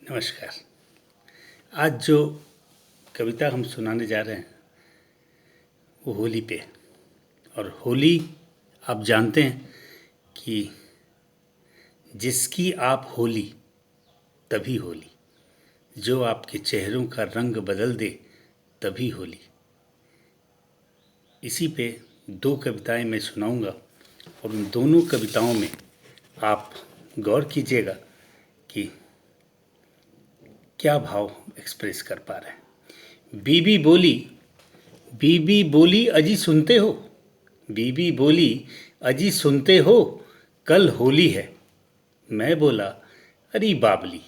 नमस्कार। आज जो कविता हम सुनाने जा रहे हैं वो होली पे। और होली आप जानते हैं कि जिसकी आप होली तभी होली, जो आपके चेहरों का रंग बदल दे तभी होली। इसी पे दो कविताएं मैं सुनाऊंगा और उन दोनों कविताओं में आप गौर कीजिएगा कि क्या भाव एक्सप्रेस कर पा रहे हैं। बीबी बोली अजी सुनते हो, बीबी बोली अजी सुनते हो, कल होली है। मैं बोला अरे बाबली,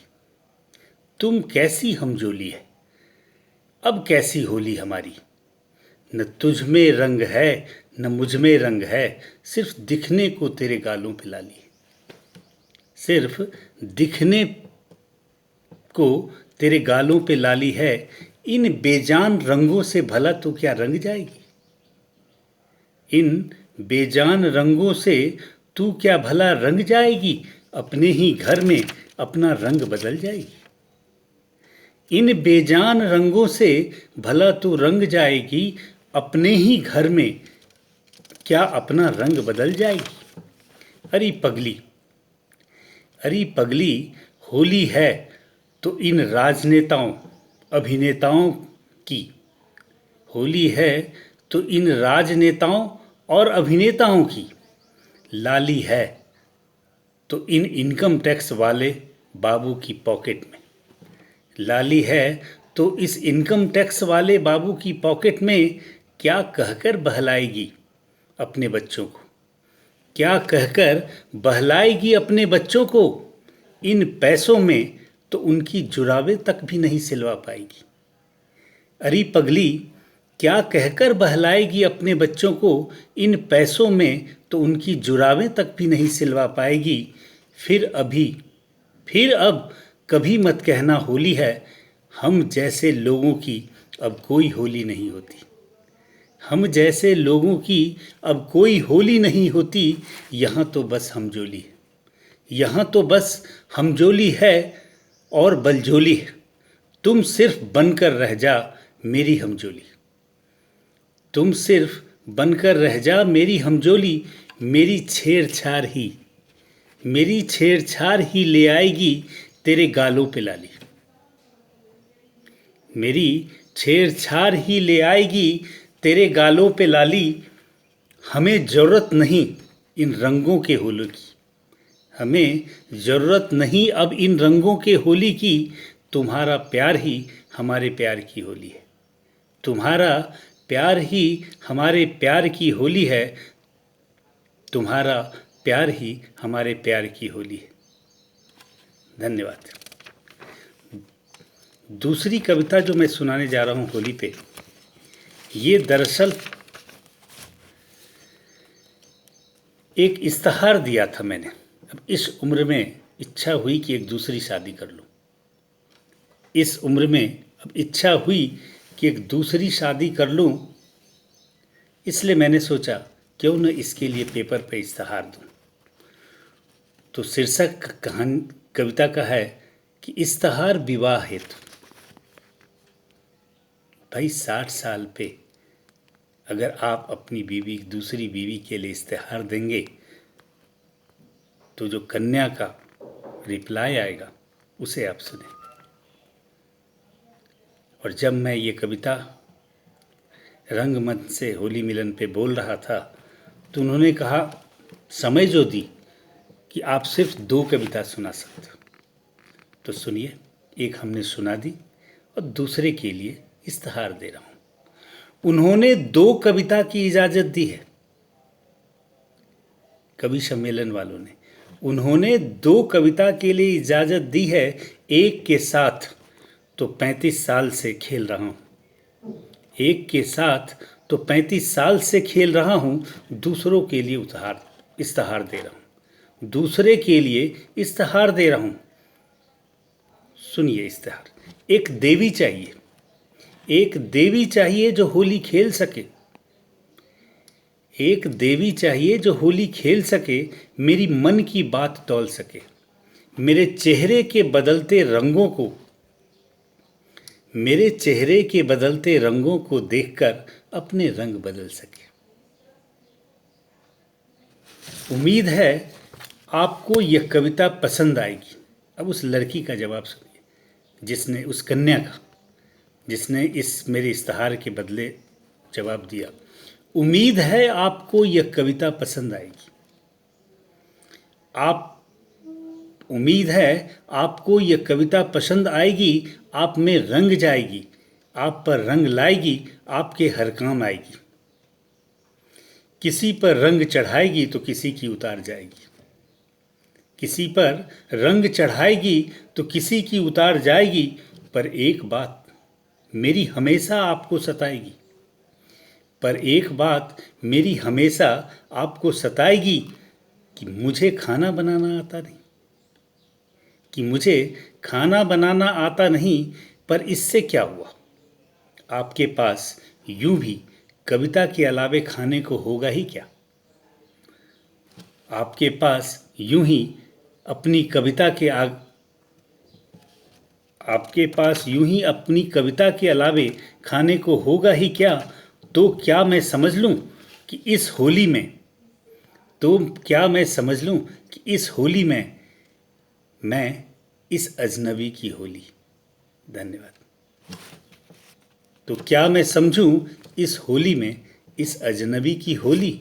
तुम कैसी हमजोली है, अब कैसी होली हमारी। न तुझ में रंग है न मुझ में रंग है, सिर्फ दिखने को तेरे गालों पे लाली, सिर्फ दिखने को तेरे गालों पे लाली है। इन बेजान रंगों से भला तो क्या रंग जाएगी, इन बेजान रंगों से तू क्या भला रंग जाएगी, अपने ही घर में अपना रंग बदल जाएगी। इन बेजान रंगों से भला तू रंग जाएगी, अपने ही घर में क्या अपना रंग बदल जाएगी। अरे पगली होली है तो इन राजनेताओं अभिनेताओं की, होली है तो इन राजनेताओं और अभिनेताओं की, लाली है तो इन इनकम टैक्स वाले बाबू की पॉकेट में, लाली है तो इस इनकम टैक्स वाले बाबू की पॉकेट में क्या कहकर बहलाएगी अपने बच्चों को, क्या कहकर बहलाएगी अपने बच्चों को। इन पैसों में तो उनकी जुराबें तक भी नहीं सिलवा पाएगी। अरे पगली क्या कहकर बहलाएगी अपने बच्चों को, इन पैसों में तो उनकी जुराबें तक भी नहीं सिलवा पाएगी। फिर अब कभी मत कहना होली है, हम जैसे लोगों की अब कोई होली नहीं होती, हम जैसे लोगों की अब कोई होली नहीं होती। यहाँ तो बस हमजोली है, यहाँ तो बस हमजोली है और बलजोली है। तुम सिर्फ बनकर रह जा मेरी हमजोली, तुम सिर्फ बनकर रह जा मेरी हमजोली। मेरी छेड़छाड़ ही ले आएगी तेरे गालों पे लाली, मेरी छेड़छाड़ ही ले आएगी तेरे गालों पे लाली। हमें ज़रूरत नहीं इन रंगों के होली की, हमें ज़रूरत नहीं अब इन रंगों के होली की। तुम्हारा प्यार ही हमारे प्यार की होली है, तुम्हारा प्यार ही हमारे प्यार की होली है, तुम्हारा प्यार ही हमारे प्यार की होली है। धन्यवाद। दूसरी कविता जो मैं सुनाने जा रहा हूँ होली पे, ये दरअसल एक इस्तिहार दिया था मैंने। अब इस उम्र में इच्छा हुई कि एक दूसरी शादी कर लूँ, इस उम्र में अब इच्छा हुई कि एक दूसरी शादी कर लूँ, इसलिए मैंने सोचा क्यों न इसके लिए पेपर पे इस्तिहार दूँ। तो शीर्षक कविता का है कि इस्तिहार विवाह हेतु। भाई 60 साल पे अगर आप अपनी बीवी दूसरी बीवी के लिए इस्तिहार देंगे तो जो कन्या का रिप्लाई आएगा उसे आप सुने। और जब मैं ये कविता रंगमंच से होली मिलन पे बोल रहा था तो उन्होंने कहा, समय जो दी कि आप सिर्फ 2 कविता सुना सकते हो। तो सुनिए, एक हमने सुना दी और दूसरे के लिए इस्तिहार दे रहा हूँ। उन्होंने 2 कविता की इजाज़त दी है, कवि सम्मेलन वालों ने। उन्होंने 2 कविता के लिए इजाज़त दी है। एक के साथ तो 35 साल से खेल रहा हूँ, एक के साथ तो 35 साल से खेल रहा हूँ, दूसरों के लिए इस्तिहार दे रहा हूँ, दूसरे के लिए इस्तिहार दे रहा हूँ। सुनिए इस्तिहार। एक देवी चाहिए जो होली खेल सके, एक देवी चाहिए जो होली खेल सके, मेरी मन की बात तौल सके, मेरे चेहरे के बदलते रंगों को, मेरे चेहरे के बदलते रंगों को देखकर अपने रंग बदल सके। उम्मीद है आपको यह कविता पसंद आएगी। अब उस लड़की का जवाब सुनिए, जिसने, उस कन्या का, जिसने इस मेरे इस्तिहार के बदले जवाब दिया। उम्मीद है आपको यह कविता पसंद आएगी। आप, उम्मीद है आपको यह कविता पसंद आएगी। आप में रंग जाएगी, आप पर रंग लाएगी, आपके हर काम आएगी। किसी पर रंग चढ़ाएगी तो किसी की उतार जाएगी। किसी पर रंग चढ़ाएगी तो किसी की उतार जाएगी। पर एक बात मेरी हमेशा आपको सताएगी, पर एक बात मेरी हमेशा आपको सताएगी कि मुझे खाना बनाना आता नहीं, कि मुझे खाना बनाना आता नहीं। पर इससे क्या हुआ, आपके पास यूं भी कविता के अलावे खाने को होगा ही क्या। आपके पास यूं ही अपनी कविता के आपके पास यूं ही अपनी कविता के अलावे खाने को होगा ही क्या। तो क्या मैं समझ लूं कि इस होली में, तो क्या मैं समझ लूं कि इस होली में मैं इस अजनबी की होली। धन्यवाद। तो क्या मैं समझूं इस होली में इस अजनबी की होली।